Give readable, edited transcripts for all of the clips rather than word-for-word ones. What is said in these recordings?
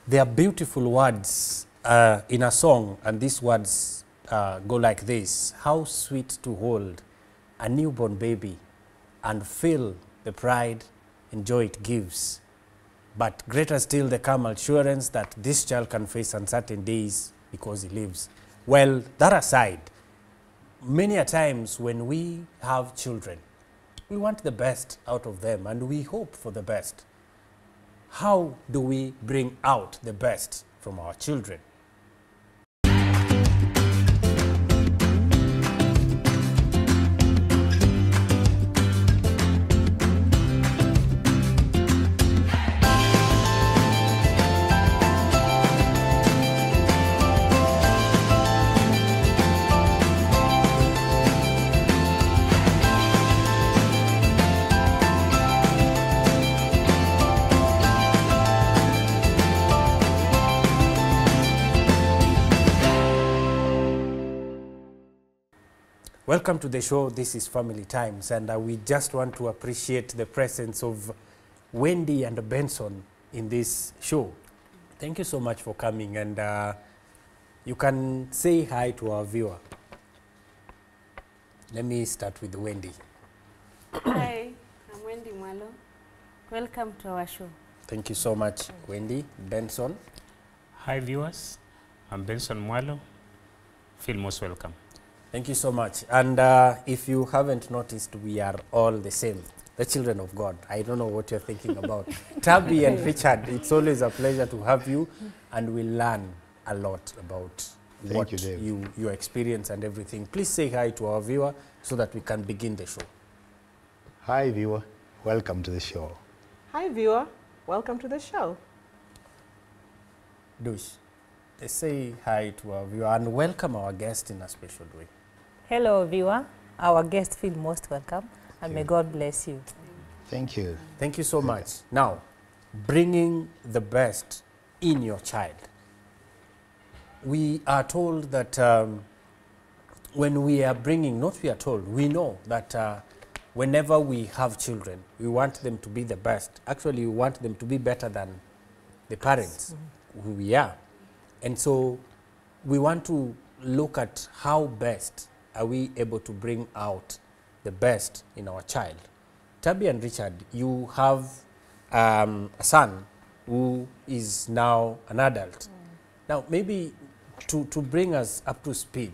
There are beautiful words in a song, and these words go like this: how sweet to hold a newborn baby and feel the pride and joy it gives. But greater still the calm assurance that this child can face uncertain days because he lives. Well, that aside, many a times when we have children, we want the best out of them and we hope for the best. How do we bring out the best from our children? Welcome to the show. This is Family Times, and we just want to appreciate the presence of Wendy and Benson in this show. Thank you so much for coming, and you can say hi to our viewer. Let me start with Wendy. Hi, I'm Wendy Mwalo. Welcome to our show. Thank you so much, Wendy. Benson. Hi viewers, I'm Benson Mwalo. Feel most welcome. Thank you so much. And if you haven't noticed, we are all the same, the children of God. I don't know what you're thinking about. Tabby and Richard, it's always a pleasure to have you, and we learn a lot about what you experience and everything. Please say hi to our viewer so that we can begin the show. Hi viewer, welcome to the show. Hi viewer, welcome to the show. Dush, say hi to our viewer and welcome our guest in a special way. Hello, viewer. Our guest feel most welcome, and may God bless you. Thank you. Thank you so much. Now, bringing the best in your child. We are told that when we are bringing, not we are told, we know that whenever we have children, we want them to be the best. Actually, we want them to be better than the parents who we are. And so we want to look at how best are we able to bring out the best in our child. Tabby and Richard, you have a son who is now an adult. Now, maybe to bring us up to speed,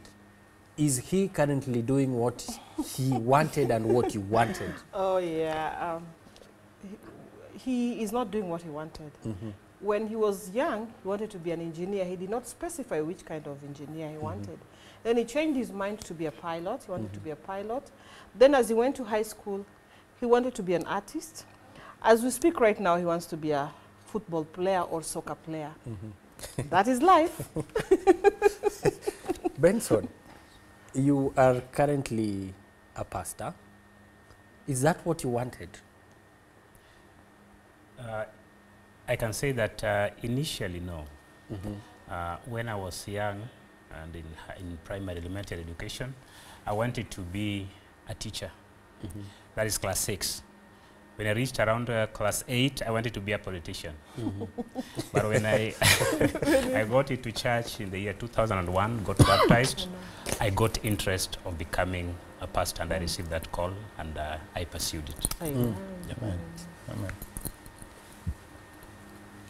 is he currently doing what he wanted and what you wanted? Oh yeah, he is not doing what he wanted. When he was young, he wanted to be an engineer. He did not specify which kind of engineer he wanted. Then he changed his mind to be a pilot. He wanted to be a pilot. Then as he went to high school, he wanted to be an artist. As we speak right now, he wants to be a football player or soccer player. That is life. Benson, you are currently a pastor. Is that what you wanted? I can say that initially, no. When I was young and in primary elementary education, I wanted to be a teacher. That is class 6. When I reached around class 8, I wanted to be a politician. But when I got into church in the year 2001, got baptized, I got interest of becoming a pastor, and I received that call, and I pursued it. Amen. Amen.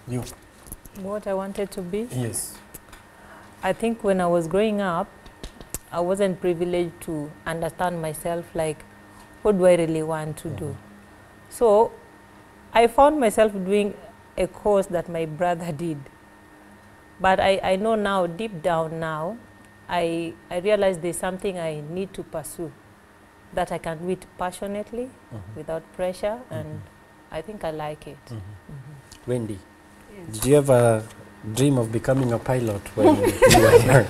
You? What I wanted to be? Yes. I think when I was growing up, I wasn't privileged to understand myself, like, what do I really want to do? So I found myself doing a course that my brother did. But I know now, deep down now, I realized there's something I need to pursue, that I can do it passionately, without pressure, and I think I like it. Wendy, did you ever dream of becoming a pilot when you were young?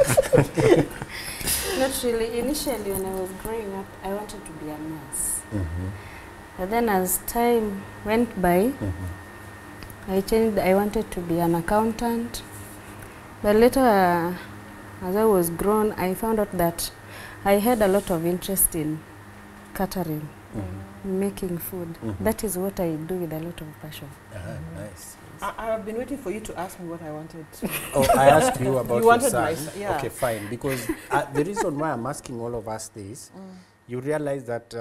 Not really. Initially, when I was growing up, I wanted to be a nurse. But then as time went by, I changed. I wanted to be an accountant. But later, as I was grown, I found out that I had a lot of interest in catering, making food. That is what I do with a lot of passion. Nice. I have been waiting for you to ask me what I wanted to. Oh, I asked you about You your wanted son. my son, yeah. Okay, fine. Because the reason why I'm asking all of us this, you realize that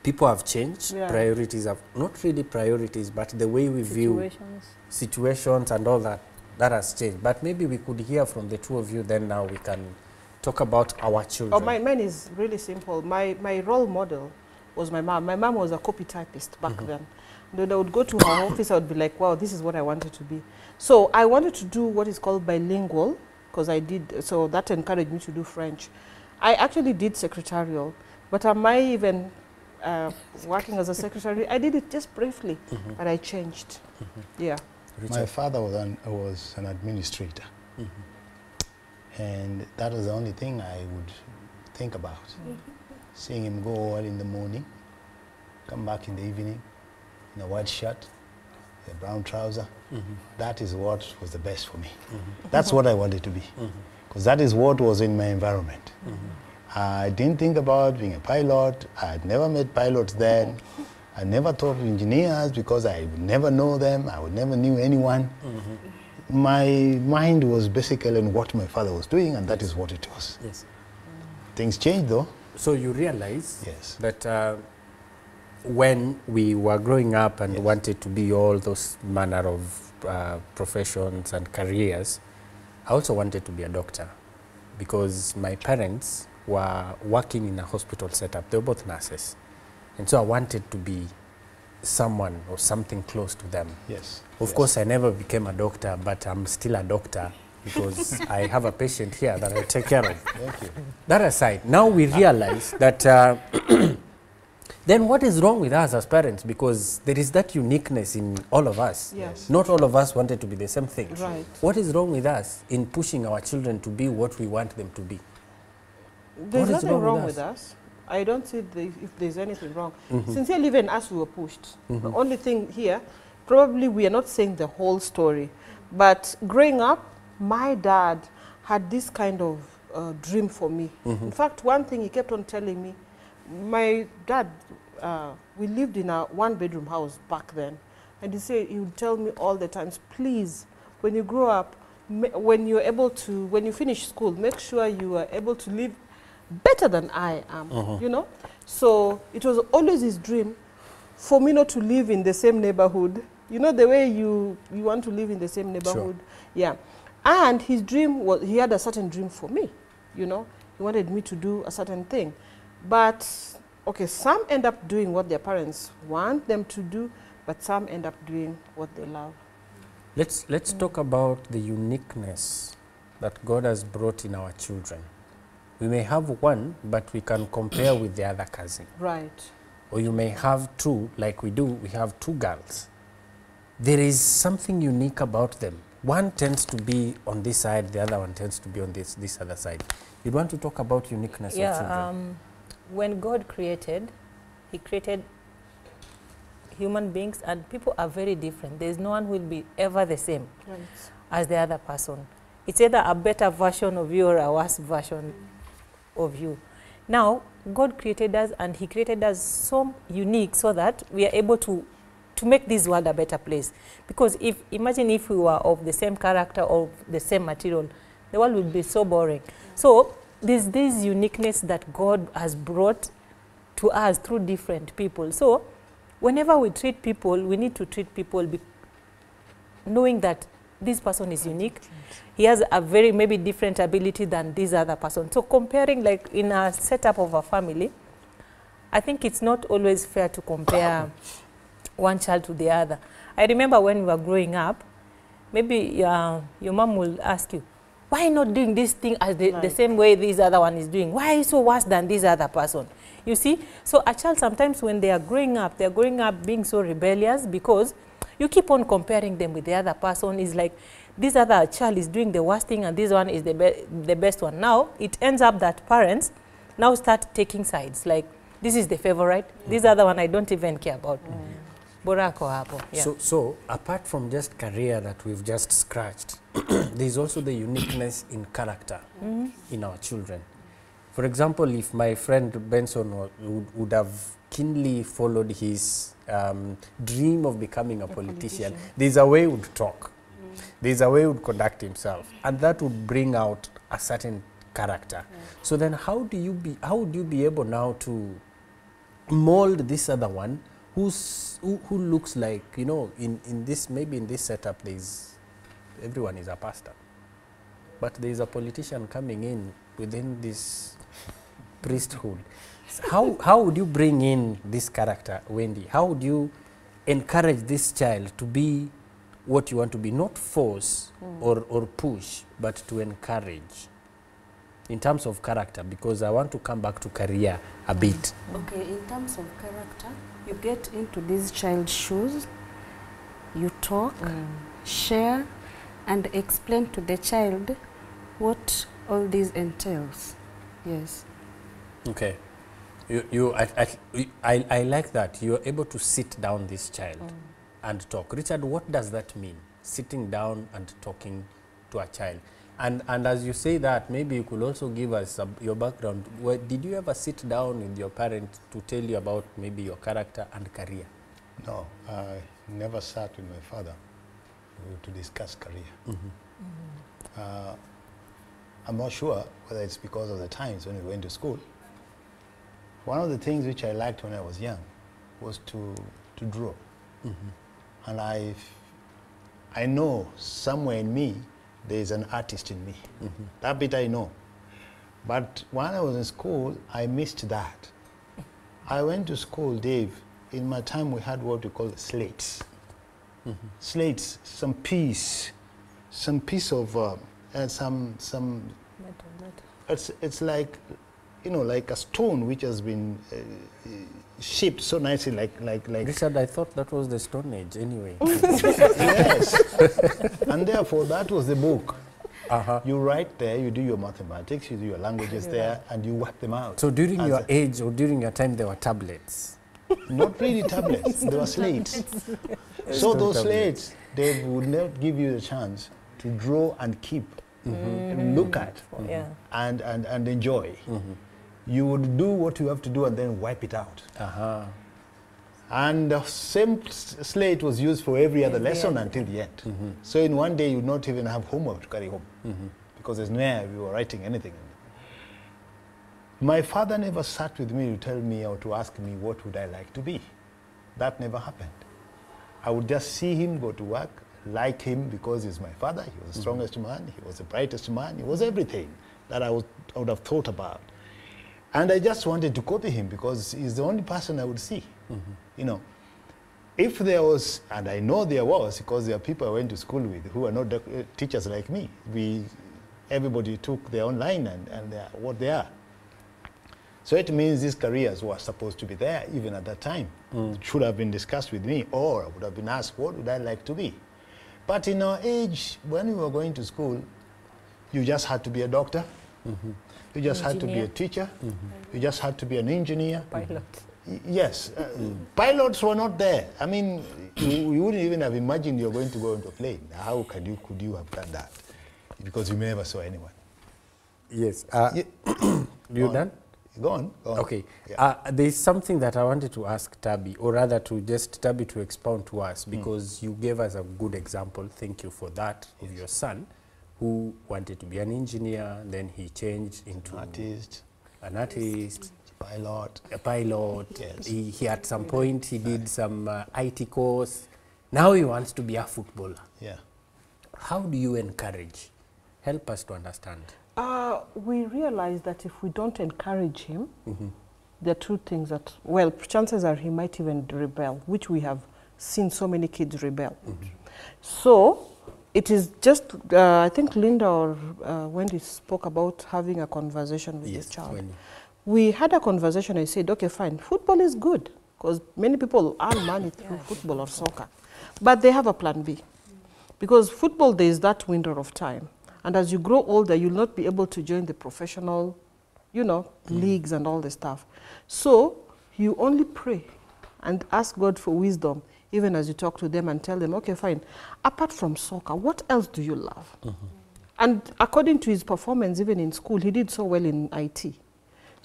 people have changed. Yeah. Priorities have, not really priorities, but the way we view Situations. situations and all that, that has changed. But maybe we could hear from the two of you, then now we can talk about our children. Oh, mine is really simple. My role model was my mom. My mom was a copy typist back then. When I would go to her office, I would be like, wow, this is what I wanted to be. So I wanted to do what is called bilingual, because I did, so that encouraged me to do French. I actually did secretarial, but am I even working as a secretary? I did it just briefly, but I changed. Yeah. My father was an administrator. And that was the only thing I would think about. Seeing him go early in the morning, come back in the evening, in a white shirt, a brown trouser. That is what was the best for me. That's what I wanted to be. Because that is what was in my environment. I didn't think about being a pilot. I had never met pilots then. I never thought of engineers because I would never know them. I would never knew anyone. My mind was basically on what my father was doing, and that is what it was. Yes. Things changed though. So you realize Yes. that when we were growing up and wanted to be all those manner of professions and careers, I also wanted to be a doctor because my parents were working in a hospital setup. They were both nurses. And so I wanted to be someone or something close to them. Yes. Of course, I never became a doctor, but I'm still a doctor because I have a patient here that I take care of. Thank you. That aside, now we realize that then what is wrong with us as parents? Because there is that uniqueness in all of us. Yes. Not all of us wanted to be the same thing. Right. What is wrong with us in pushing our children to be what we want them to be? There's What is nothing wrong wrong with with us. I don't see if there's anything wrong. Sincerely, even us, we were pushed. The only thing here, probably we are not saying the whole story, but growing up, my dad had this kind of dream for me. In fact, one thing he kept on telling me, my dad, we lived in a one-bedroom house back then, and he would tell me all the times, please, when you grow up, when you finish school, make sure you are able to live better than I am, you know? So it was always his dream for me not to live in the same neighborhood. You know, the way you want to live in the same neighborhood. Sure. Yeah. And his dream was, he had a certain dream for me, you know? He wanted me to do a certain thing. But, okay, some end up doing what their parents want them to do, but some end up doing what they love. Let's talk about the uniqueness that God has brought in our children. We may have one, but we can compare with the other cousin. Right. Or you may have two, like we do, we have two girls. There is something unique about them. One tends to be on this side, the other one tends to be on this other side. You want to talk about uniqueness of children? When God created, He created human beings, and people are very different. There's no one who will be ever the same as the other person. It's either a better version of you or a worse version of you. Now, God created us, and He created us so unique so that we are able to make this world a better place. Because imagine if we were of the same character or the same material, the world would be so boring. So there's this uniqueness that God has brought to us through different people. So whenever we treat people, we need to treat people knowing that this person is unique. He has a very maybe different ability than this other person. So comparing, like in a setup of a family, I think it's not always fair to compare one child to the other. I remember when we were growing up, maybe your mom will ask you, why not doing this thing as the same way this other one is doing? Why are you so worse than this other person? You see? So a child sometimes when they are growing up being so rebellious because you keep on comparing them with the other person. It's like this other child is doing the worst thing and this one is the best one. Now it ends up that parents now start taking sides. Like this is the favorite, this other one I don't even care about. Yeah. So apart from just career that we've just scratched, there's also the uniqueness in character in our children. For example, if my friend Benson would have keenly followed his dream of becoming a politician, there's a way he would talk. There's a way he would conduct himself, and that would bring out a certain character. So then how would you be able now to mold this other one who looks like, you know, in this, maybe in this setup everyone is a pastor, but there is a politician coming in within this priesthood. How would you bring in this character, Wendy? How would you encourage this child to be what you want to be, not force or push, but to encourage in terms of character? Because I want to come back to career a bit. Okay, in terms of character, you get into this child's shoes, you talk, share, and explain to the child what all this entails. Yes. Okay. I like that. You're able to sit down this child and talk. Richard, what does that mean? Sitting down and talking to a child. And as you say that, maybe you could also give us your background. Did you ever sit down with your parents to tell you about maybe your character and career? No, I never sat with my father to discuss career. I'm not sure whether it's because of the times when we went to school. One of the things which I liked when I was young was to draw. And I know somewhere in me there is an artist in me. That bit I know. But when I was in school, I missed that. I went to school, Dave. In my time, we had what we call slates. Slates, some piece of, some. It's like, you know, like a stone which has been shaped so nicely, like. Richard, I thought that was the Stone Age anyway. Yes. And therefore, that was the book. You write there, you do your mathematics, you do your languages there, and you work them out. So during your age or during your time, there were tablets? Not really tablets, they were slates. So those slates, they would not give you the chance to draw and keep, and look at, and enjoy. You would do what you have to do and then wipe it out. And the same slate was used for every other lesson until the end. So in one day, you would not even have homework to carry home, because there's no we were writing anything. My father never sat with me to tell me or to ask me what would I like to be. That never happened. I would just see him go to work, like him because he's my father. He was the strongest man, he was the brightest man, he was everything that I would have thought about. And I just wanted to copy him because he's the only person I would see. You know, if there was, and I know there was, because there are people I went to school with who are not teachers like me. Everybody took their own line and they are what they are. So it means these careers were supposed to be there even at that time. It should have been discussed with me, or I would have been asked, what would I like to be? But in our age, when we were going to school, you just had to be a doctor. You just had to be a teacher. You just had to be an engineer. Pilot. Yes. Pilots were not there. I mean, you wouldn't even have imagined you're going to go into a plane. How could you have done that? Because you never saw anyone. Yes. You done? Go on. Okay. Yeah. There's something that I wanted to ask Tabby, or rather to just Tabby to expound to us, because you gave us a good example. Thank you for that, of your son, who wanted to be an engineer, then he changed into an artist, a pilot. Yes. He at some point he did some IT course. Now he wants to be a footballer. Yeah. How do you encourage? Help us to understand. We realize that if we don't encourage him, there are two things that, well, chances are he might even rebel, which we have seen so many kids rebel. So it is just, I think Linda or Wendy spoke about having a conversation with this child. Wendy. We had a conversation. I said, okay, fine, football is good, because many people earn money through football or soccer, but they have a plan B. Because football, there is that window of time. And as you grow older, you'll not be able to join the professional, you know, leagues and all the stuff. So you only pray and ask God for wisdom, even as you talk to them and tell them, okay, fine, apart from soccer, what else do you love? And according to his performance, even in school, he did so well in IT.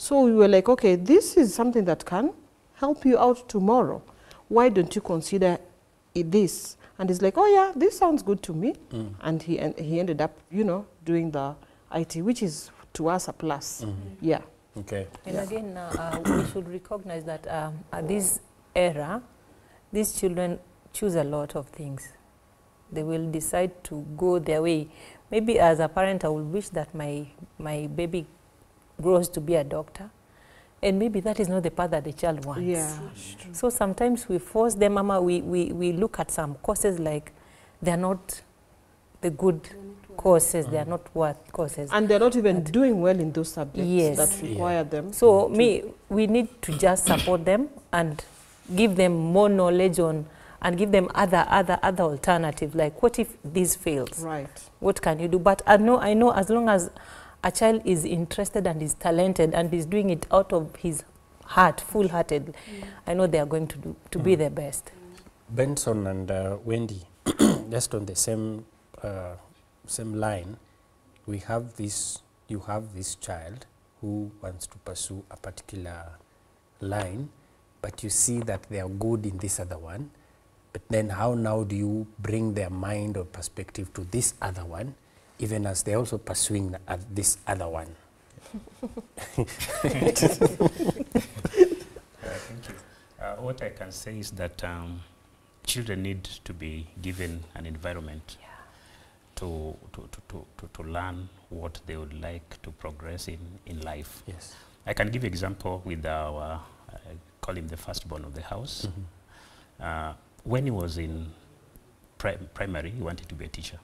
So we were like, okay, this is something that can help you out tomorrow. Why don't you consider this? And he's like, oh yeah, this sounds good to me. And he ended up, you know, doing the IT, which is to us a plus. Yeah. Okay. And again, we should recognize that at this era, these children choose a lot of things. They will decide to go their way. Maybe as a parent, I would wish that my baby grows to be a doctor. And maybe that is not the path that the child wants. Yeah. So sometimes we force them, Mama, we look at some courses like they're not the good courses, they're not worth courses. And they're not even doing well in those subjects Yes. that require them. So we need to just support them and give them more knowledge on, and give them other alternatives, like what if this fails? Right. What can you do? But I know as long as a child is interested and is talented and is doing it out of his heart, full-hearted, I know they are going to be their best. Benson and Wendy, just on the same line, you have this child who wants to pursue a particular line, but you see that they are good in this other one. But then how now do you bring their mind or perspective to this other one, even as they're also pursuing this other one? Thank you. What I can say is that children need to be given an environment to learn what they would like to progress in life. Yes. I can give example with our, I call him the firstborn of the house. When he was in primary, he wanted to be a teacher.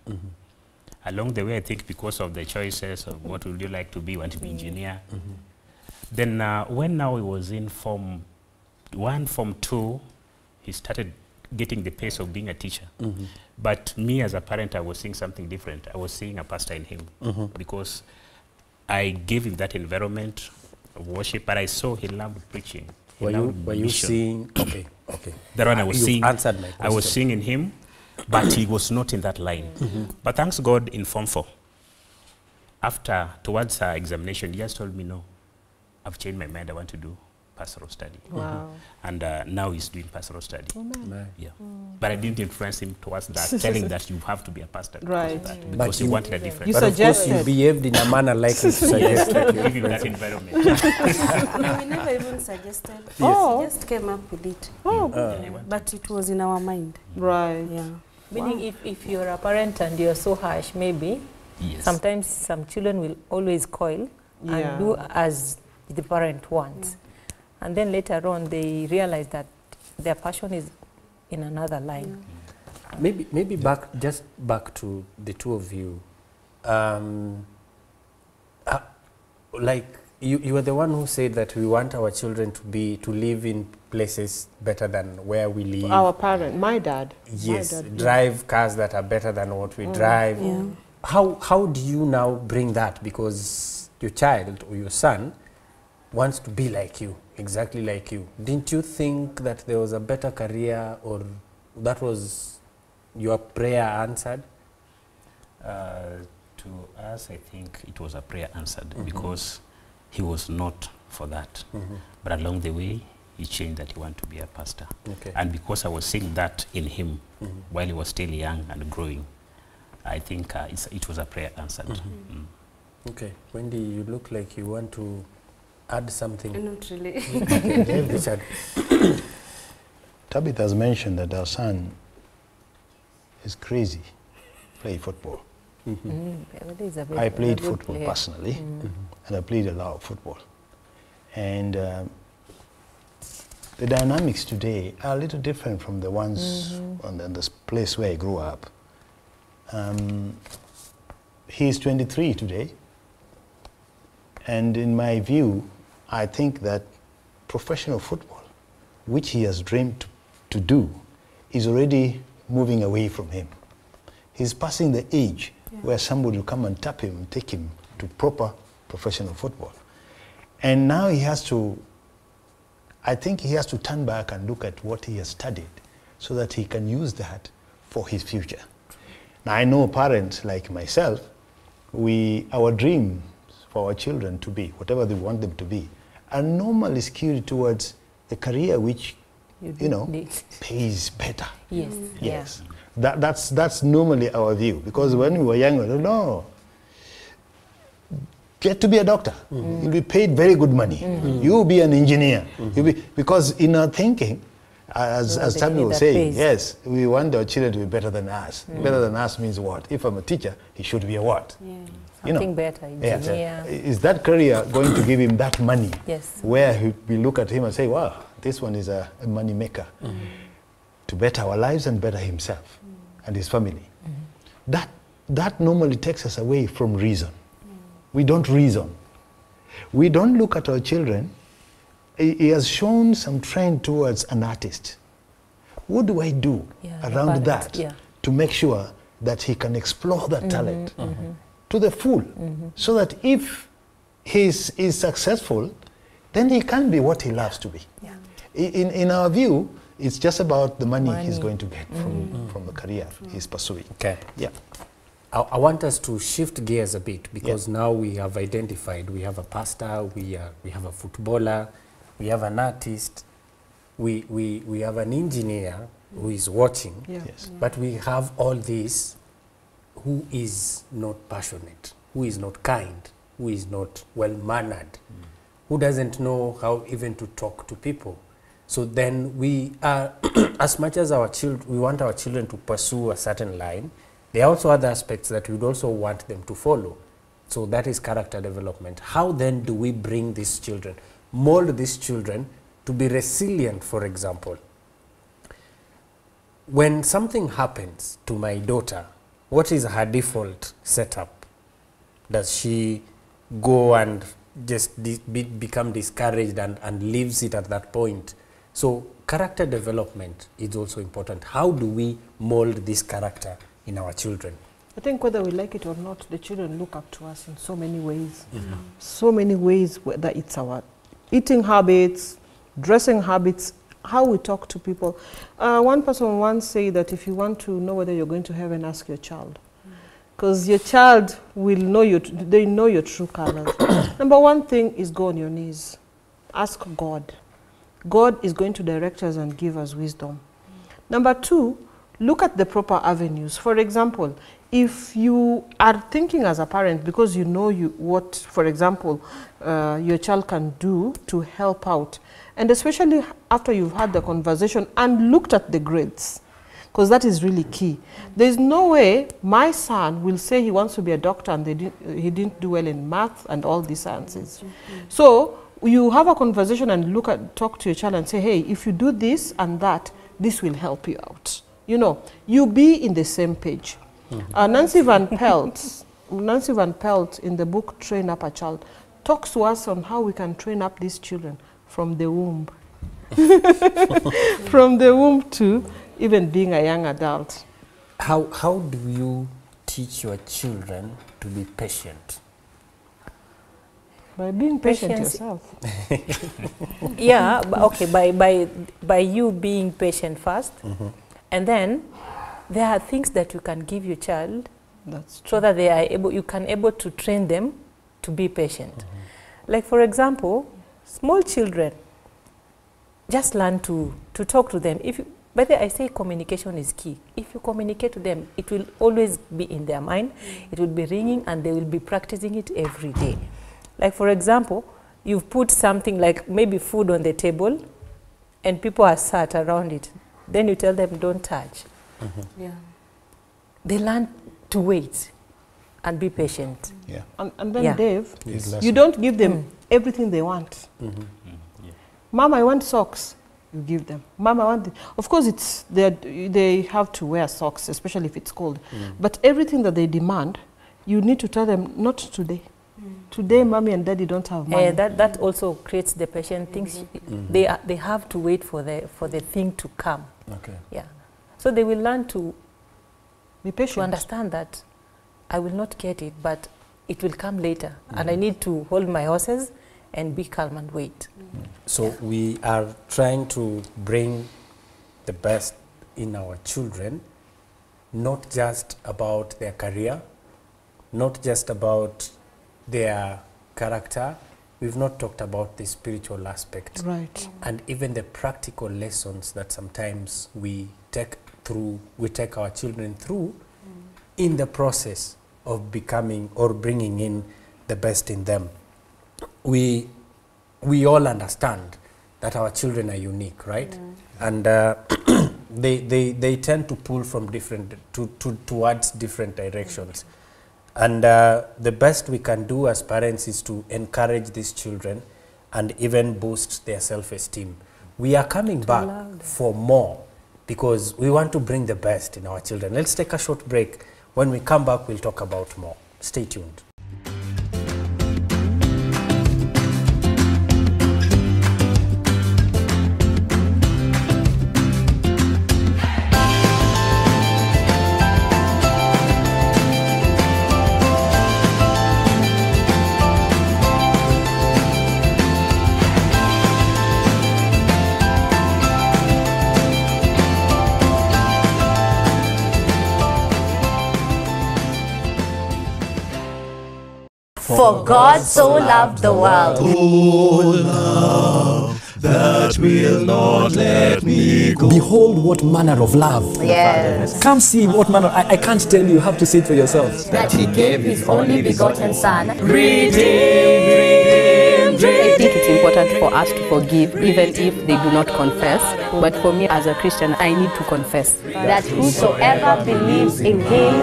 Along the way, I think because of the choices of what would you like to be, you want to be engineer. Then when now he was in Form 1, Form 2, he started getting the pace of being a teacher. But me as a parent, I was seeing something different. I was seeing a pastor in him because I gave him that environment of worship, but I saw he loved preaching. He loved Were you mission. seeing? Okay. That one I was You've seeing. answered my I was question. seeing in him, but he was not in that line. But thanks God in Form 4, towards our examination, he just told me, no, I've changed my mind, I want to do pastoral study. Wow. And now he's doing pastoral study. Right. Yeah. But I didn't influence him towards that, telling that you have to be a pastor because Right. of that, But because he you- wanted a different. You But of course, you suggested. behaved in a manner likely to suggest that you Give him that environment. No, we never even suggested. Oh. We just came up with it. Oh, But it was in our mind. right. Yeah. Meaning if you're a parent and you're so harsh, maybe Yes. sometimes some children will always coil Yeah. and do as the parent wants. And then later on they realize that their passion is in another line. Maybe back to the two of you. Like you were the one who said that we want our children to live in places better than where we live. Our parent, my dad. Yes, My dad, drive cars that are better than what we drive. Yeah. How do you now bring that? Because your child or your son wants to be like you, exactly like you. Didn't you think that there was a better career, or that was your prayer answered? To us, I think it was a prayer answered because he was not for that. But along the way, he changed that he wanted to be a pastor. Okay. And because I was seeing that in him while he was still young and growing, I think it was a prayer answered. Okay, Wendy, you look like you want to add something. Not really. Richard. Tabitha has mentioned that our son is crazy, play football. That is a very- I played very good football player. personally, and I played a lot of football. And the dynamics today are a little different from the ones on the place where I grew up. He's 23 today, and in my view, I think that professional football, which he has dreamed to do, is already moving away from him. He's passing the age where somebody will come and tap him and take him to proper professional football. And now he has to, I think he has to turn back and look at what he has studied so that he can use that for his future. Now I know parents like myself, our dreams for our children to be, whatever they want them to be, are normally skewed towards a career which, you know, need- pays better. Yes. Yes. That's normally our view, because when we were young, we thought, no, get to be a doctor. You'll be paid very good money. You'll be an engineer. You'll be, because in our thinking, as the Tammy kid was that saying, pays. yes, we want our children to be better than us. Better than us means what? If I'm a teacher, he should be a what? Yeah. You know. Something better, Yes. engineer. Is that career going to give him that money? Yes. Where we look at him and say, wow, this one is a money maker to better our lives and better himself and his family. That normally takes us away from reason. We don't reason. We don't look at our children. He has shown some trend towards an artist. What do I do Yeah, around parent, that yeah. to make sure that he can explore that talent to the full, so that if he's successful, then he can be what he loves to be. Yeah. In our view, it's just about the money he's Money. going to get from the career he's pursuing. Okay. Yeah. I want us to shift gears a bit, because now we have identified, we have a pastor, we have a footballer, we have an artist, we have an engineer who is watching, Yeah. Yes. but we have all this who is not passionate, who is not kind, who is not well-mannered, who doesn't know how even to talk to people. So then we are, as much as our children, we want our children to pursue a certain line, there are also other aspects that we'd also want them to follow. So that is character development. How then do we bring these children, mold these children to be resilient, for example? When something happens to my daughter, what is her default setup? Does she go and just become discouraged and leaves it at that point? So character development is also important. How do we mold this character in our children? I think whether we like it or not, the children look up to us in so many ways. So many ways, whether it's our eating habits, dressing habits, how we talk to people. One person once said that if you want to know whether you're going to heaven, ask your child. Because your child will know they know your true colors. Number one thing is go on your knees. Ask God. God is going to direct us and give us wisdom. Number two, look at the proper avenues. For example, if you are thinking as a parent, because you know what, for example, your child can do to help out, and especially after you've had the conversation and looked at the grades, because that is really key. There's no way my son will say he wants to be a doctor and he didn't do well in math and all these sciences. So you have a conversation and talk to your child and say, hey, if you do this and that, this will help you out. You know, you be in the same page. Nancy Van Pelt in the book Train Up a Child talks to us on how we can train up these children from the womb. From the womb to even being a young adult. How do you teach your children to be patient? By being patient Patience. yourself. Yeah, okay, by you being patient first, and then there are things that you can give your child That's so that they are able, you can able to train them to be patient. Like for example, small children, just learn to talk to them. By the way, I say communication is key. If you communicate to them, it will always be in their mind, it will be ringing, and they will be practicing it every day. Like for example, you've put something like maybe food on the table, and people are sat around it. Then you tell them, don't touch. Yeah. They learn to wait and be patient. Yeah. And then Yeah. Dave, These you lessons. don't give them everything they want. Yeah. Mom, I want socks. You give them. Mom, I want. Of course, they have to wear socks, especially if it's cold. But everything that they demand, you need to tell them, not today. Today, mommy and daddy don't have money. That also creates the patient things. They have to wait for the thing to come. Okay. Yeah. So they will learn to Be patient. understand that I will not get it, but it will come later. And I need to hold my horses and be calm and wait. So we are trying to bring the best in our children, not just about their career, not just about their character. we've not talked about the spiritual aspect. Right. And even the practical lessons that sometimes we take our children through in the process of becoming or bringing in the best in them. We all understand that our children are unique, right? And they tend to pull from towards different directions. And the best we can do as parents is to encourage these children and even boost their self-esteem. We are coming back for more because we want to bring the best in our children. Let's take a short break. When we come back, we'll talk about more. Stay tuned. For God so loved the world. Oh, love that will not let me go. Behold what manner of love. Yes. Come see what manner. I can't tell you. You have to see it for yourselves. That he gave his only begotten Son. I think it's important for us to forgive even if they do not confess. But for me as a Christian, I need to confess. That whosoever believes in him.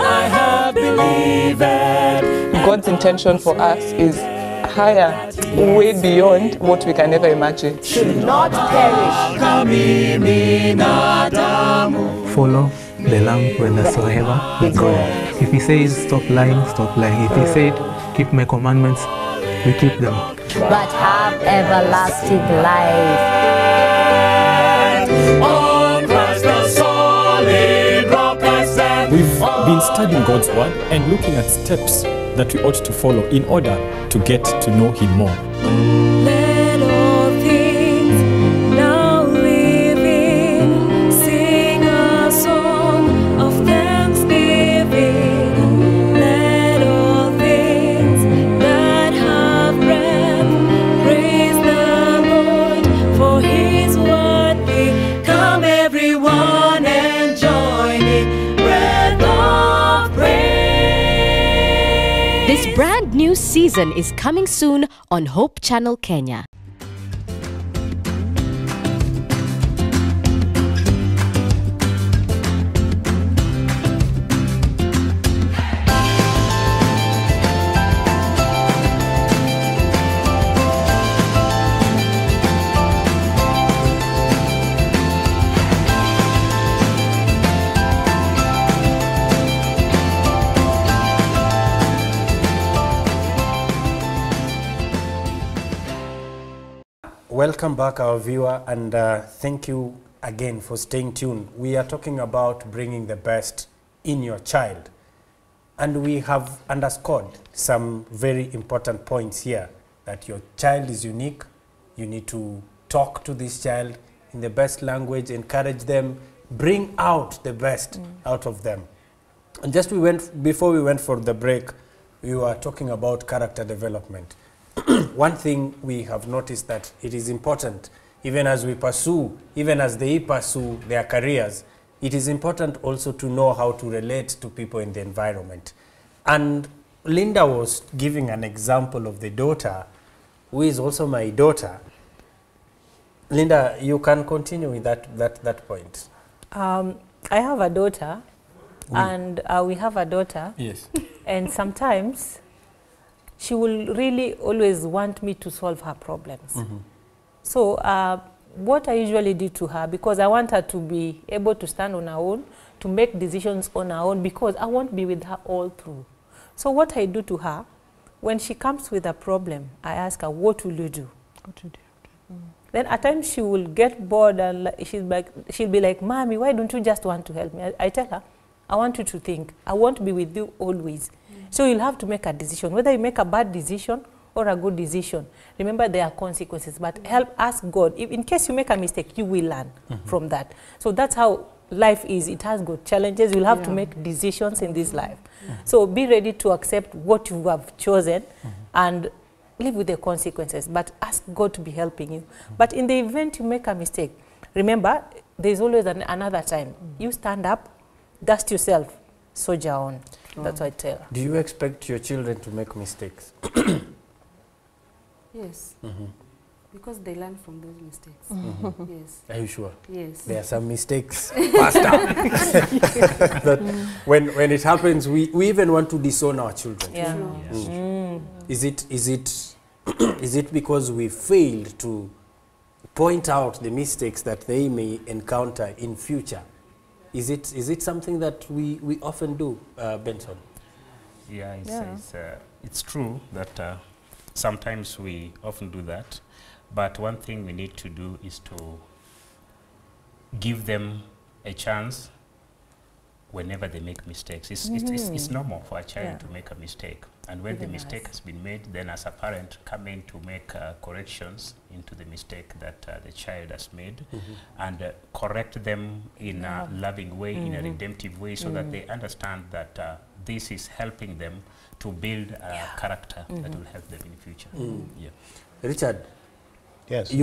I have believed. God's intention for us is higher, way beyond what we can ever imagine. Should not perish. Follow the lamb whithersoever he goeth. If he says stop lying, stop lying. If he said keep my commandments, we keep them. But have everlasting life. On Christ the solid rock I stand. We've been studying God's word and looking at steps that we ought to follow in order to get to know him more. Let all things now living sing a song of thanksgiving. Let all things that have breath praise the Lord, for his word big. Come everyone and join in breath of praise. This brand new season is coming soon on Hope Channel Kenya. Welcome back, our viewer, and thank you again for staying tuned. We are talking about bringing the best in your child. And we have underscored some very important points here, that your child is unique. You need to talk to this child in the best language, encourage them, bring out the best out of them. And just before we went for the break, we were talking about character development. One thing we have noticed that it is important, even as they pursue their careers, it is important also to know how to relate to people in the environment. And Linda was giving an example of the daughter, who is also my daughter. Linda, you can continue with that point. I have a daughter, and we have a daughter. Yes. And sometimes she will really always want me to solve her problems. So what I usually do to her, because I want her to be able to stand on her own, to make decisions on her own, because I won't be with her all through. So what I do to her, when she comes with a problem, I ask her, what will you do? What to do? Then at times she will get bored and she'll be like, Mommy, why don't you just want to help me? I tell her, I want you to think. I won't be with you always. So you'll have to make a decision. Whether you make a bad decision or a good decision, remember there are consequences, but ask God. If in case you make a mistake, you will learn from that. So that's how life is. It has got challenges. You'll have to make decisions in this life. So be ready to accept what you have chosen and live with the consequences, but ask God to be helping you. But in the event you make a mistake, remember, there's always another time. You stand up, dust yourself, soldier on. That's what I tell her. Do you expect your children to make mistakes? Yes. Because they learn from those mistakes. Yes. Are you sure? Yes. There are some mistakes, Pastor, that when it happens, we even want to disown our children. Yeah. Is it because we failed to point out the mistakes that they may encounter in future? Is it something that we often do, Benson? Yeah, it's true that sometimes we often do that. But one thing we need to do is to give them a chance whenever they make mistakes. It's normal for a child to make a mistake. And when the mistake has been made, then as a parent, come in to make corrections into the mistake that the child has made and correct them in a loving way, in a redemptive way, so that they understand that this is helping them to build a character that will help them in the future. Yeah. Richard, yes.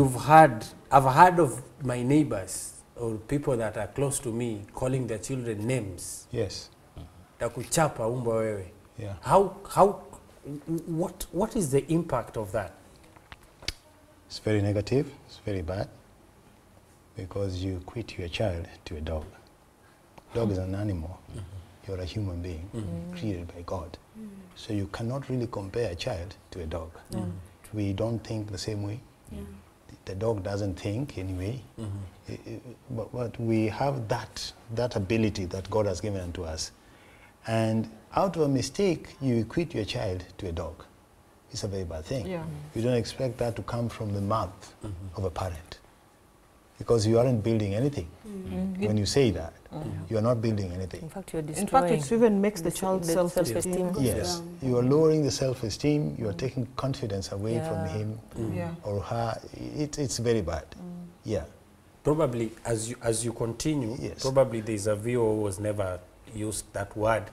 I've heard of my neighbors or people that are close to me calling their children names. Yes. Takuchapa umbwa wewe. Yeah. What is the impact of that? It's very negative. It's very bad because you equate your child to a dog. Dog is an animal. You're a human being created by God. So you cannot really compare a child to a dog. We don't think the same way. The dog doesn't think anyway. But we have that ability that God has given unto us. And out of a mistake, you equate your child to a dog. It's a very bad thing. You don't expect that to come from the mouth of a parent, because you aren't building anything. When you say that, you are not building anything. In fact, you're destroying. In fact, it even makes the child's self-esteem. Yes, you are lowering the self-esteem. You are taking confidence away from him or her. It's very bad. Yeah. Probably as you continue, probably there's a view who was never used that word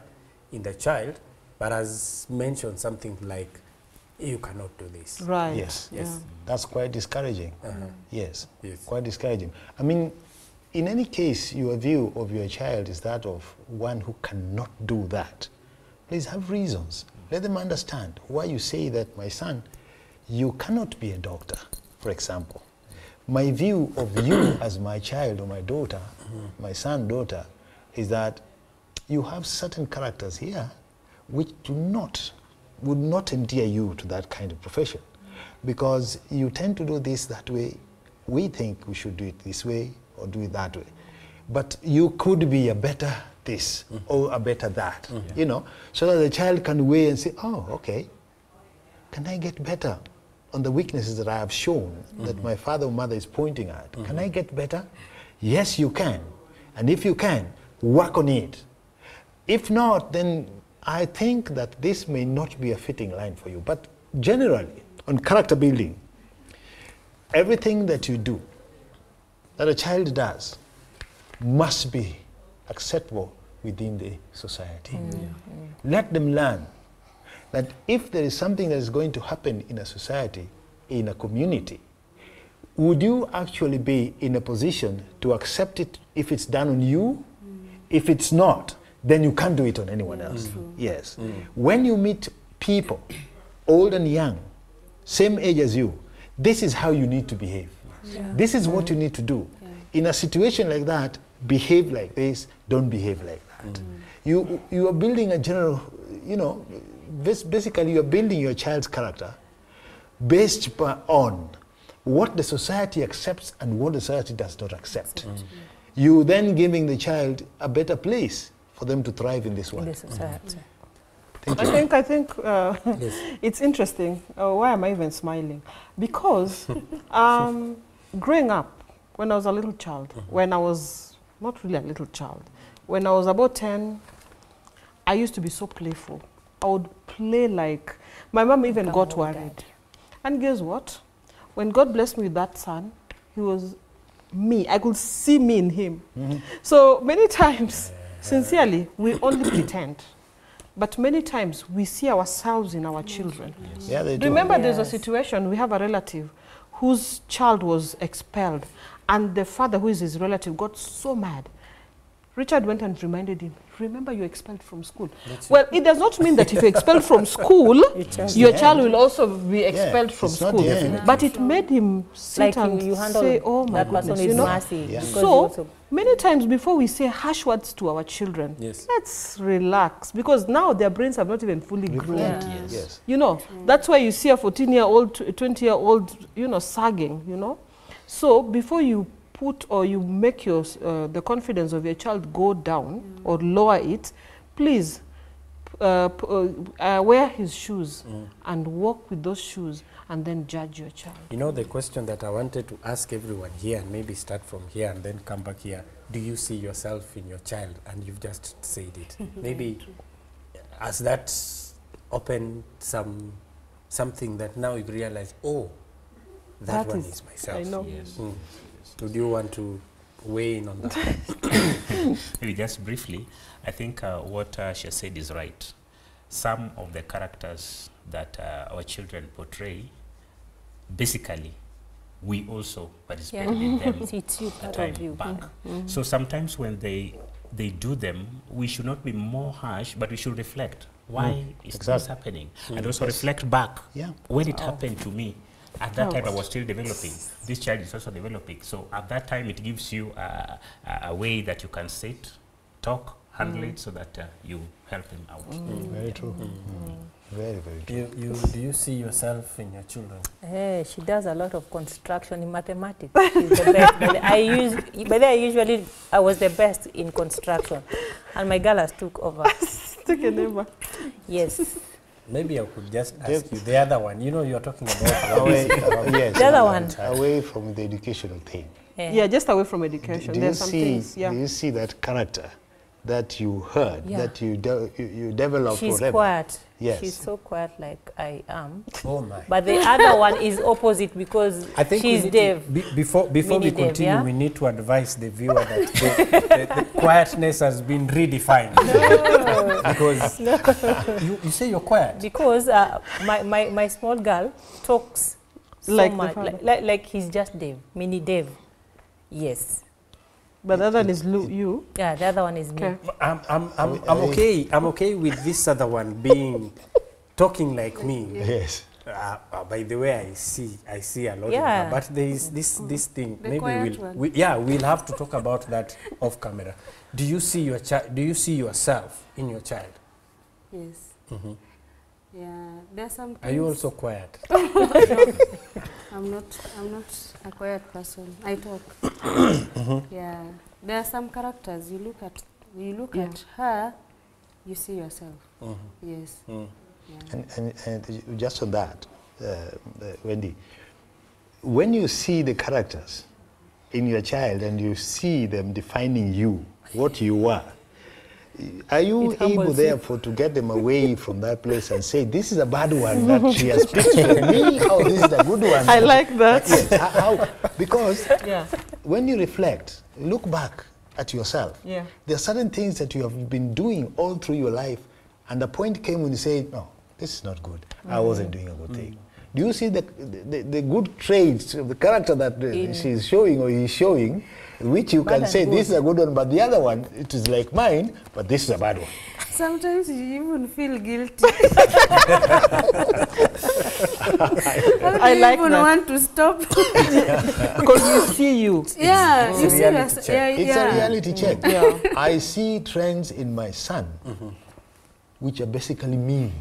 in the child, but has mentioned something like, you cannot do this. Right. Yes. That's quite discouraging. Yes, quite discouraging. I mean, in any case, your view of your child is that of one who cannot do that. Please have reasons. Let them understand why you say that, my son, you cannot be a doctor, for example. My view of you as my child or my daughter, my son, daughter, is that you have certain characters here which would not endear you to that kind of profession, because you tend to do this that way. We think we should do it this way or do it that way. But you could be a better this or a better that, you know, so that the child can weigh and say, oh, okay, can I get better on the weaknesses that I have shown that my father or mother is pointing at? Can I get better? Yes, you can. And if you can, work on it. If not, then I think that this may not be a fitting line for you. But generally, on character building, everything that you do, that a child does, must be acceptable within the society. Let them learn that if there is something that is going to happen in a society, in a community, would you actually be in a position to accept it if it's done on you? If it's not, then you can't do it on anyone else. Yes. When you meet people, old and young, same age as you, this is how you need to behave. This is what you need to do. In a situation like that, behave like this, don't behave like that. You are building a general, you know, basically you're building your child's character based on what the society accepts and what the society does not accept. You then giving the child a better place for them to thrive in this world. In the society. I think it's interesting. Why am I even smiling? Because growing up, when I was a little child, when I was not really a little child, when I was about 10, I used to be so playful. I would play like, my mom even got worried. And guess what? When God blessed me with that son, he was me. I could see me in him. So many times, sincerely, we only pretend. But many times, we see ourselves in our children. Yeah, they do. Remember, there's a situation, we have a relative whose child was expelled, and the father, who is his relative, got so mad. Richard went and reminded him, remember you're expelled from school. Well, it does not mean that if you're expelled from school, your child will also be expelled from school. But it made him sit and say, oh my goodness, you know. So, many times before we say harsh words to our children, let's relax, because now their brains have not even fully grown. You know, that's why you see a 14-year-old, 20-year-old, you know, sagging, you know. So, before you put or you make your the confidence of your child go down or lower it, please wear his shoes and walk with those shoes and then judge your child. You know, the question that I wanted to ask everyone here, and maybe start from here and then come back here, do you see yourself in your child? And you've just said it. Maybe has that opened something that now you realize, oh, that one is myself. I know. Yes. Would you want to weigh in on that? Maybe just briefly, I think what she said is right. Some of the characters that our children portray, basically, we also participate in them It's you, part time of you. back. So sometimes when they do them, we should not be more harsh, but we should reflect. Why is this happening? And also reflect back. When it happened to me, at that time I was still developing. This child is also developing. So at that time it gives you a way that you can sit, talk, handle it so that you help him out. Very true. Very, very true. Do you see yourself in your children? She does a lot of construction in mathematics. She's the best. I was the best in construction, and my girl has took over. Taken over. Yes. Maybe I could just ask you the other one. You know, you're talking about the other one. Away from the educational thing. Yeah, just away from education. Do There's some things. do you see that character that you heard, that you developed? She's forever? quiet. Yes. She's so quiet like I am. Oh my. But the other one is opposite because I think she's deaf. Before we continue, Dev, we need to advise the viewer that the quietness has been redefined. Because you say you're quiet. Because my small girl talks so Like the much, father. like he's just Dev, mini Dev. Yes. But the other one is you. Yeah, the other one is me. I'm okay. I'm okay with this other one being talking like me. Yes. By the way, I see a lot. Yeah. Of her, but there is this thing. The Maybe quiet we'll have to talk about that off camera. Do you see your child? Do you see yourself in your child? Yes. Yeah, there's some. Are you also quiet? I'm not a quiet person. I talk. Yeah, there are some characters you look at her, you see yourself. Yes. And just on that, Wendy, when you see the characters in your child and you see them defining you, what you are you able therefore to get them away from that place and say, this is a bad one that she has picked for me, or this is a good one? I like that. Yes, how? Because when you reflect, look back at yourself. Yeah. There are certain things that you have been doing all through your life, and the point came when you say, no, this is not good. I wasn't doing a good thing. Do you see the good traits of the character that she's showing or he's showing, which you can say this is a good one, but the other one, it is like mine, but this is a bad one? Sometimes you even feel guilty. I like even that. want to stop. Because you see you. Yeah, It's you a see reality yourself. check. Yeah, It's yeah. a reality check. Yeah. I see trends in my son, which are basically me.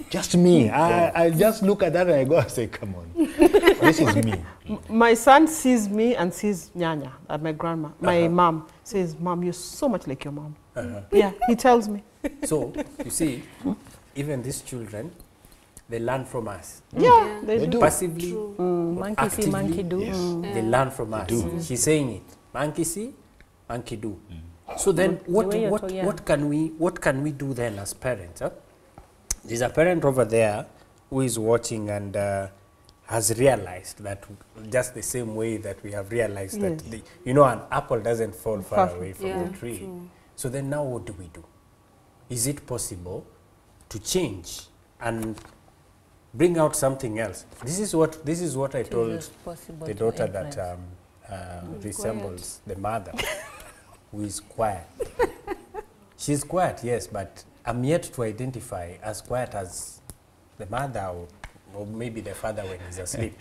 Just me. I just look at that and I go and say, come on, this is me. My son sees me and sees Nyanya, my grandma. My mom says, Mom, you're so much like your mom. Yeah, he tells me. So you see, even these children, they learn from us. Yeah, they do. Passively, Monkey actively, see, monkey do. Yes. they learn from us. She's saying it. Monkey see, monkey do. So then, what can we do then as parents? Huh? There's a parent over there who is watching, and has realized that just the same way that we have realized that, Yes. an apple doesn't fall far away from Yeah, the tree. true. So then now what do we do? Is it possible to change and bring out something else? This is what I told it possible the to daughter influence? that resembles the mother, who is quiet. She's quiet, yes, but I'm yet to identify as quiet as the mother or maybe the father when he's asleep.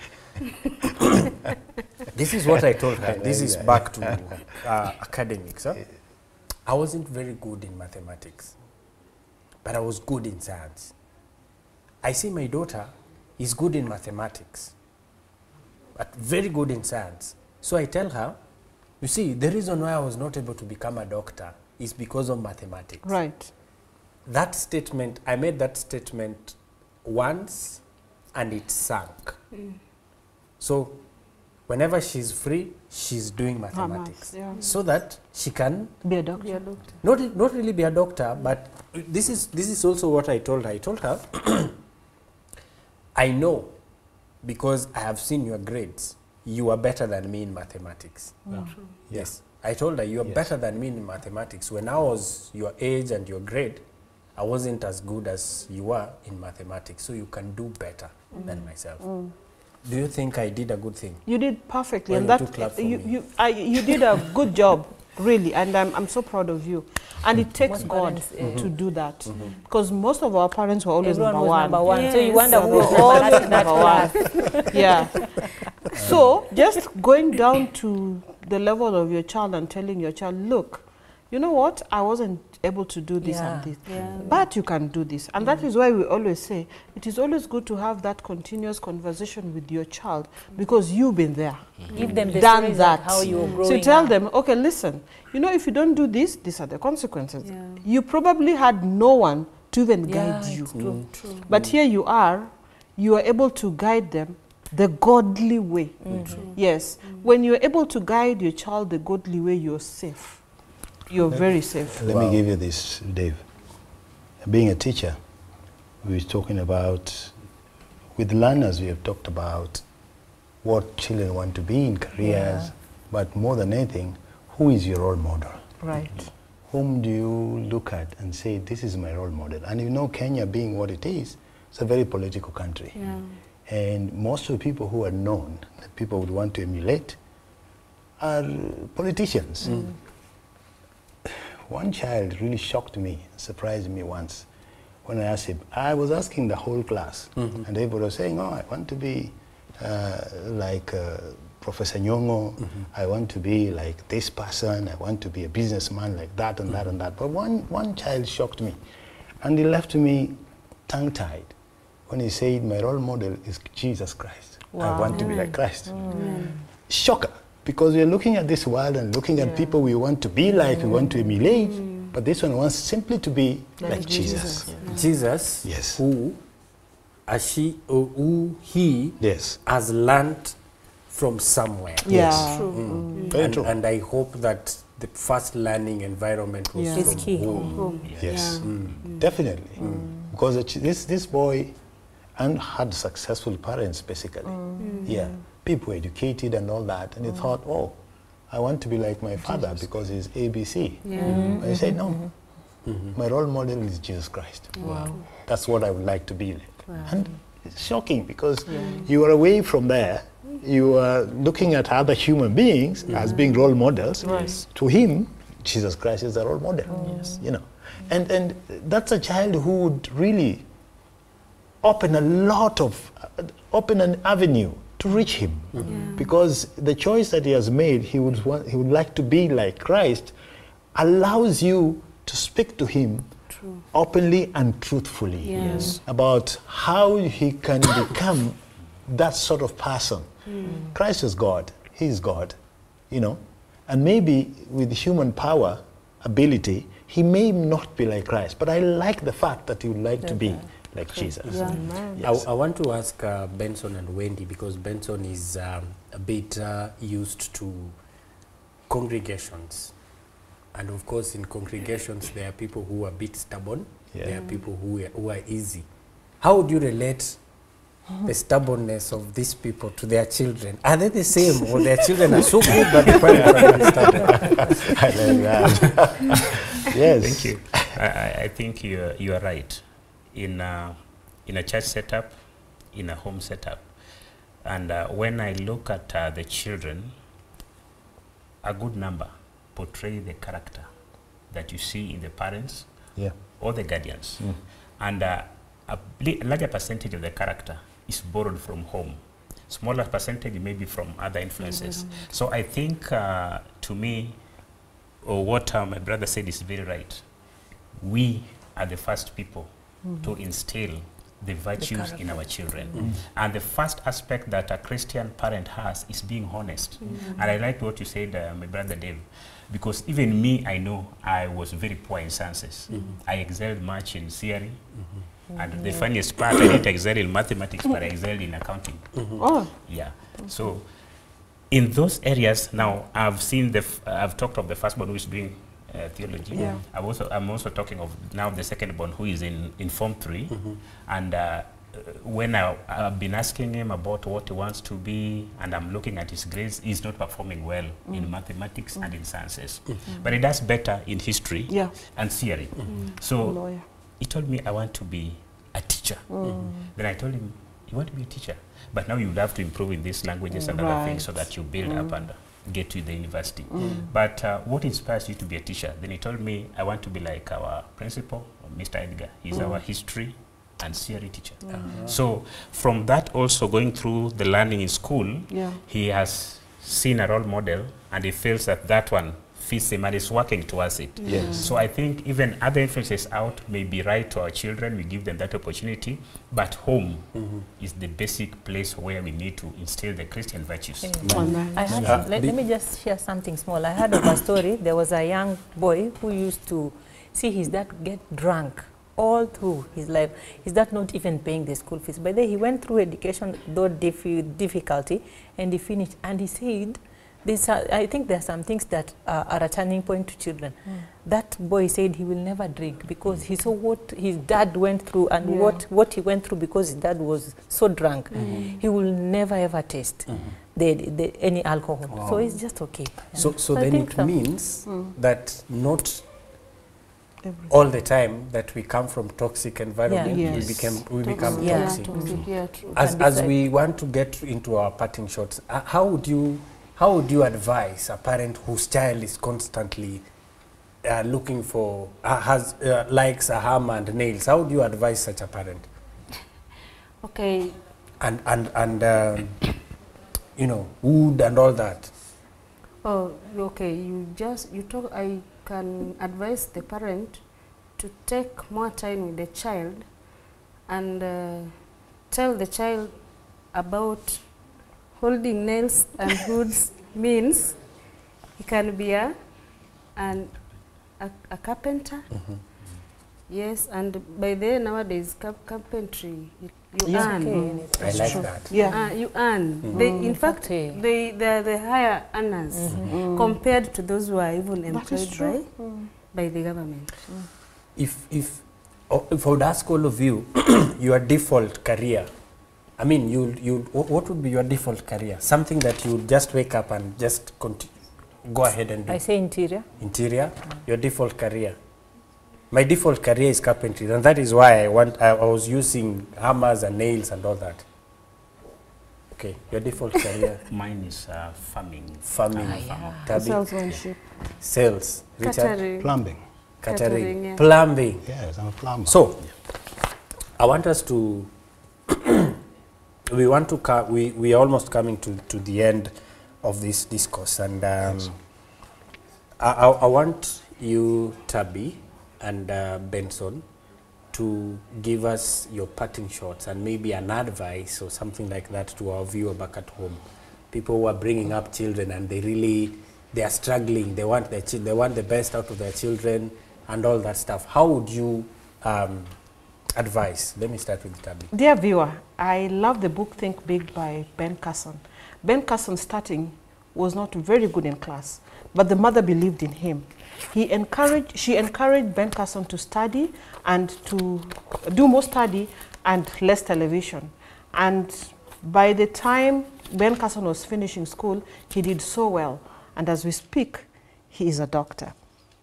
This is what I told her. This is back to academics. Huh? I wasn't very good in mathematics, but I was good in science. I see my daughter is good in mathematics, but very good in science. So I tell her, you see, the reason why I was not able to become a doctor is because of mathematics. Right. That statement, I made that statement once and it sank. So whenever she's free, she's doing mathematics. Yeah. So that she can Be a doctor. not really be a doctor, but this is also what I told her. I told her, I know because I have seen your grades, you are better than me in mathematics. Yes. I told her, you are better than me in mathematics. When I was your age and your grade, I wasn't as good as you are in mathematics, so you can do better than myself. Do you think I did a good thing? You did perfectly, Why and don't you that clap for you me? you did a good job, really, and I'm so proud of you. And it takes Most God parents, to do that, because most of our parents were always Everyone number was one. number one. So you Yes. wonder who was Always number number one. class. Yeah. So just going down to the level of your child and telling your child, look, you know what? I wasn't able to do this Yeah. and this, Yeah. but you can do this. And that is why we always say it is always good to have that continuous conversation with your child, because you've been there. Give them the Done stories that. of how you were growing So you tell up. them, okay, listen, you know, if you don't do this, these are the consequences. Yeah. You probably had no one to even Yeah, guide you. it's true. But here you are able to guide them the godly way. Yes. When you're able to guide your child the godly way, you're safe. You're very safe. Let me give you this, Dave. Being a teacher, we were talking about, with learners, we have talked about what children want to be in careers, but more than anything, who is your role model? Right. Whom do you look at and say, this is my role model? And you know, Kenya being what it is, it's a very political country. Yeah. And most of the people who are known, that people would want to emulate, are politicians. One child really shocked me, surprised me once when I asked him. I was asking the whole class, and everybody was saying, oh, I want to be like Professor Nyong'o, I want to be like this person, I want to be a businessman like that and that and that. But one child shocked me, and he left me tongue-tied when he said, my role model is Jesus Christ. I want to be like Christ. Shocker. Because we're looking at this world and looking at people we want to be like, we want to emulate, but this one wants simply to be like Jesus. Jesus, Yes. who he has learned from somewhere. Yeah. Very true. And I hope that the first learning environment was Yeah. from It's key. home. Yes, definitely. Because this boy had successful parents, basically. Yeah, people were educated and all that, and he thought, oh, I want to be like my father because he's ABC. But he said, no, my role model is Jesus Christ. Wow. That's what I would like to be like. And it's shocking because you are away from there. You are looking at other human beings as being role models. To him, Jesus Christ is a role model. You know, and that's a child who would really open an avenue to reach him, because the choice that he has made, he would like to be like Christ, allows you to speak to him openly and truthfully about how he can become that sort of person. Christ is God, he is God, you know, and maybe with human power, ability, he may not be like Christ, but I like the fact that he would like to be like Jesus. I want to ask Benson and Wendy, because Benson is a bit used to congregations. And of course, in congregations, there are people who are a bit stubborn. There are people who are easy. How would you relate the stubbornness of these people to their children? Are they the same, or their children are so good but the parents are very stubborn? I like that. Yes. Thank you. I think you are right. In a church setup, in a home setup, and when I look at the children, a good number portray the character that you see in the parents or the guardians. And a larger percentage of the character is borrowed from home. Smaller percentage maybe from other influences. So I think, to me, or what my brother said is very right. We are the first people to instill the virtues in our children. And the first aspect that a Christian parent has is being honest. And I like what you said, my brother Dave, because even me, I know I was very poor in sciences. I excelled much in theory. And the funniest part, I didn't excel in mathematics, but I excelled in accounting. Yeah. So in those areas, now I've seen I've talked of the firstborn who is doing theology. I'm also talking of now the secondborn who is in Form 3. And when I've been asking him about what he wants to be, and I'm looking at his grades, he's not performing well in mathematics and in sciences. But he does better in history and theory. So he told me, I want to be a teacher. Then I told him, you want to be a teacher? But now you have to improve in these languages and other things so that you build up and get to the university. But what inspires you to be a teacher? Then he told me, I want to be like our principal, Mr. Edgar. He's our history and theory teacher. So from that also going through the learning in school, he has seen a role model and he feels that that one fits him and is working towards it. So I think even other influences out may be right to our children, we give them that opportunity, but home is the basic place where we need to instill the Christian virtues. Let me just share something small. I heard of a story. There was a young boy who used to see his dad get drunk all through his life. His dad not even paying the school fees. But then he went through education, though difficulty, and he finished. And he said, I think there are some things that are a turning point to children. That boy said he will never drink because he saw what his dad went through and what he went through because his dad was so drunk. He will never ever taste any alcohol. So it's just okay. So then it means that not all the time that we come from toxic environment, we become toxic. As we want to get into our parting shots, how would you advise a parent whose child is constantly looking for, likes a hammer and nails? How would you advise such a parent? Okay. And you know, wood and all that. Oh, okay. I can advise the parent to take more time with the child and tell the child about holding nails and hoods means he can be a carpenter. Yes, and by then nowadays carpentry you earn. I like that. You earn. In fact, they are the higher earners compared to those who are even employed by the government. If I would ask all of you, your default career, I mean, what would be your default career? Something that you would just wake up and just go ahead and do. I say interior. Interior? Your default career. My default career is carpentry, and that is why I was using hammers and nails and all that. Okay, your default career. Mine is farming. Farming. Salesmanship. Sales. Catering. Plumbing. Catering. Plumbing. Yes, I'm a plumber. So, I want us to we are almost coming to the end of this discourse, and I want you, Tabby and Benson, to give us your parting shots and maybe an advice or something like that to our viewer back at home. People who are bringing up children and they are struggling. They want the best out of their children and all that stuff. How would you advise? Let me start with Tabby. Dear viewer, I love the book Think Big by Ben Carson. Ben Carson starting was not very good in class, but the mother believed in him. She encouraged Ben Carson to study and to do more study and less television. And by the time Ben Carson was finishing school, he did so well. And as we speak, he is a doctor.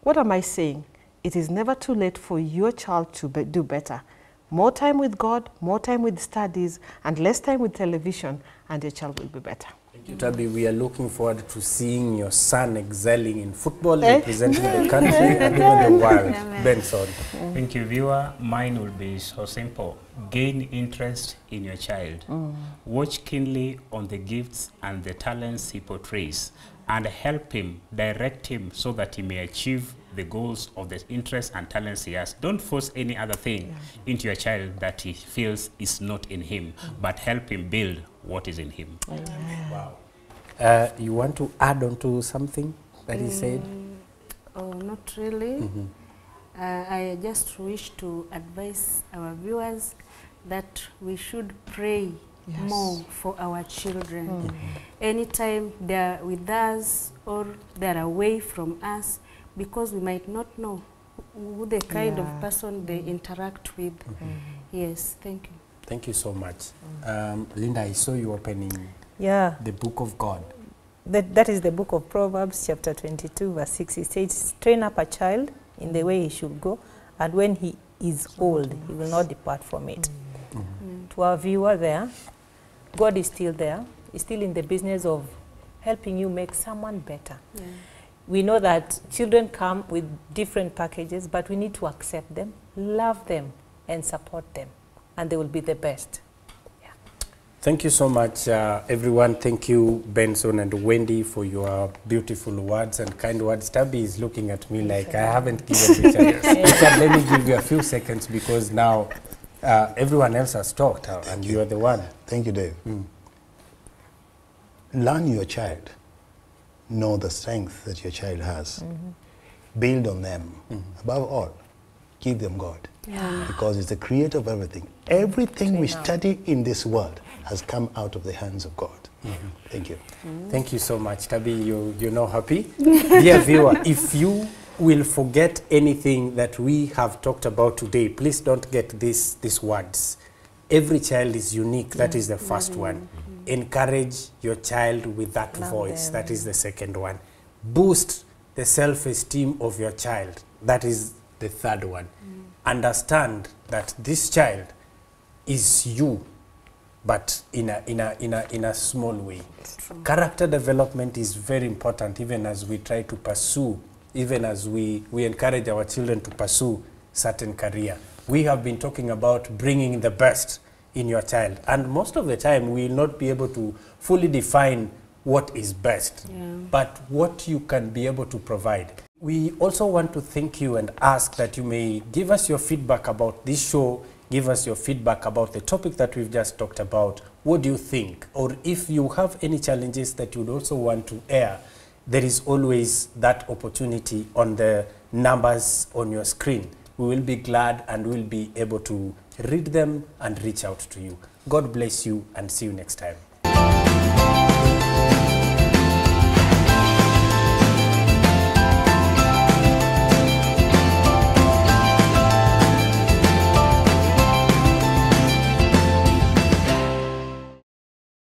What am I saying? It is never too late for your child to do better. More time with God, more time with studies, and less time with television, and your child will be better. Thank you, Tabby. We are looking forward to seeing your son excelling in football, representing the country and even the world. Benson. Thank you, viewer. Mine will be so simple. Gain interest in your child. Watch keenly on the gifts and the talents he portrays, and help him, direct him so that he may achieve the goals of the interests and talents he has. Don't force any other thing into your child that he feels is not in him, but help him build what is in him. Wow. You want to add on to something that he said? Oh, not really. I just wish to advise our viewers that we should pray more for our children. Anytime they're with us or they're away from us, because we might not know who the kind of person they interact with. Yes, thank you. Thank you so much. Linda, I saw you opening the book of God. That is the book of Proverbs, chapter 22, verse 6. It says, train up a child in the way he should go, and when he is old, he will not depart from it. To our viewer there, God is still there. He's still in the business of helping you make someone better. We know that children come with different packages, but we need to accept them, love them, and support them, and they will be the best. Thank you so much, everyone. Thank you, Benson and Wendy, for your beautiful words and kind words. Tabby is looking at me like I haven't given Richard. Richard, let me give you a few seconds, because now everyone else has talked, and you are the one. Thank you, Dave. Learn your child. Know the strength that your child has. Build on them. Above all, give them God. Because it's the creator of everything. Everything we study in this world has come out of the hands of God. Thank you. Thank you so much, Tabby. You're now happy? Dear viewer, if you will forget anything that we have talked about today, please don't get these words. Every child is unique. That is the first one. Encourage your child with that voice. That is the second one. Boost the self-esteem of your child. That is the third one. Understand that this child is you, but in a small way. Character development is very important, even as we try to pursue, even as we encourage our children to pursue certain career. We have been talking about bringing the best in your child, and most of the time we will not be able to fully define what is best, but what you can be able to provide. We also want to thank you and ask that you may give us your feedback about this show, give us your feedback about the topic that we've just talked about. What do you think? Or if you have any challenges that you'd also want to air, there is always that opportunity on the numbers on your screen. We will be glad and we'll be able to read them and reach out to you. God bless you and see you next time.